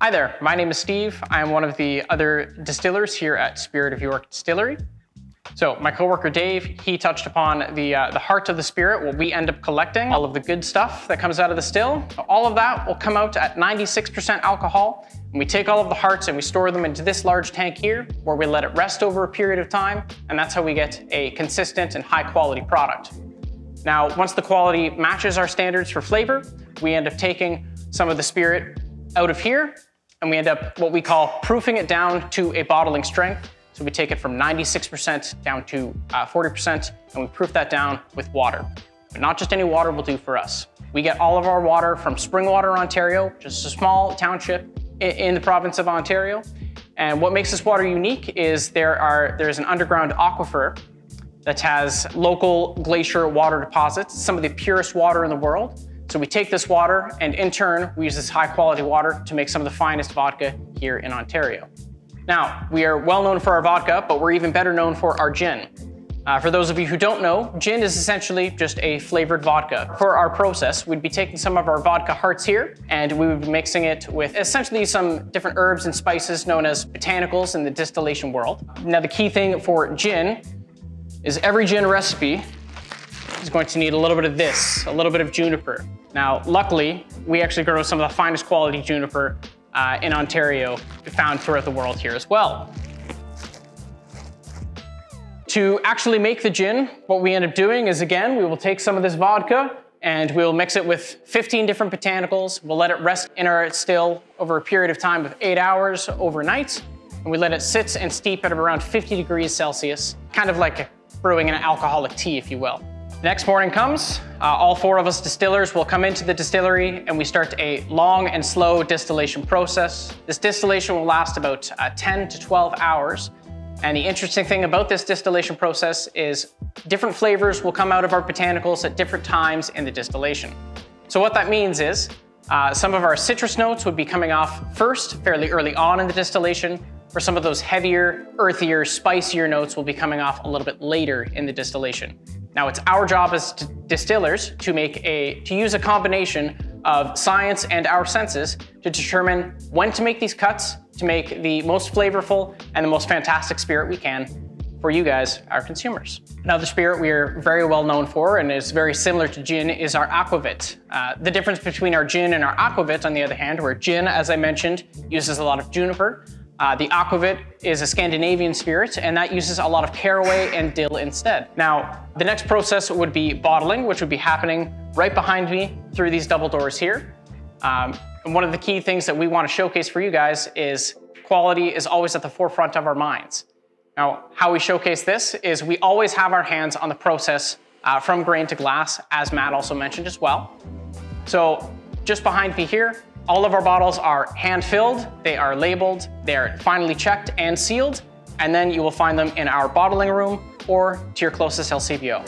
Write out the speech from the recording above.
Hi there, my name is Steve. I'm one of the other distillers here at Spirit of York Distillery. So my coworker Dave, he touched upon the heart of the spirit, what we end up collecting, all of the good stuff that comes out of the still. All of that will come out at 96% alcohol. And we take all of the hearts and we store them into this large tank here, where we let it rest over a period of time. And that's how we get a consistent and high quality product. Now, once the quality matches our standards for flavor, we end up taking some of the spirit out of here, and we end up what we call proofing it down to a bottling strength. So we take it from 96% down to 40%, and we proof that down with water. But not just any water will do for us. We get all of our water from Springwater, Ontario, which is a small township in the province of Ontario. And what makes this water unique is there's an underground aquifer that has local glacier water deposits, some of the purest water in the world. So we take this water, and in turn, we use this high quality water to make some of the finest vodka here in Ontario. Now, we are well known for our vodka, but we're even better known for our gin. For those of you who don't know, gin is essentially just a flavored vodka. For our process, we'd be taking some of our vodka hearts here, and we would be mixing it with essentially some different herbs and spices known as botanicals in the distillation world. Now, the key thing for gin is every gin recipe is going to need a little bit of this, a little bit of juniper. Now, luckily, we actually grow some of the finest quality juniper in Ontario, found throughout the world here as well. To actually make the gin, what we end up doing is, again, we will take some of this vodka and we'll mix it with 15 different botanicals. We'll let it rest in our still over a period of time of 8 hours overnight. And we let it sit and steep at around 50 degrees Celsius, kind of like brewing an alcoholic tea, if you will. The next morning comes, all 4 of us distillers will come into the distillery and we start a long and slow distillation process. This distillation will last about 10 to 12 hours. And the interesting thing about this distillation process is different flavors will come out of our botanicals at different times in the distillation. So what that means is some of our citrus notes would be coming off first, fairly early on in the distillation, where some of those heavier, earthier, spicier notes will be coming off a little bit later in the distillation. Now, it's our job as distillers to use a combination of science and our senses to determine when to make these cuts to make the most flavorful and the most fantastic spirit we can for you guys, our consumers. Another spirit we are very well known for and is very similar to gin is our Aquavit. The difference between our gin and our Aquavit, on the other hand, where gin, as I mentioned, uses a lot of juniper, the Aquavit is a Scandinavian spirit, and that uses a lot of caraway and dill instead. Now, the next process would be bottling, which would be happening right behind me through these double doors here. And one of the key things that we want to showcase for you guys is quality is always at the forefront of our minds. Now, how we showcase this is we always have our hands on the process from grain to glass, as Matt also mentioned as well. So just behind me here, all of our bottles are hand-filled, they are labeled, they are finally checked and sealed, and then you will find them in our bottling room or to your closest LCBO.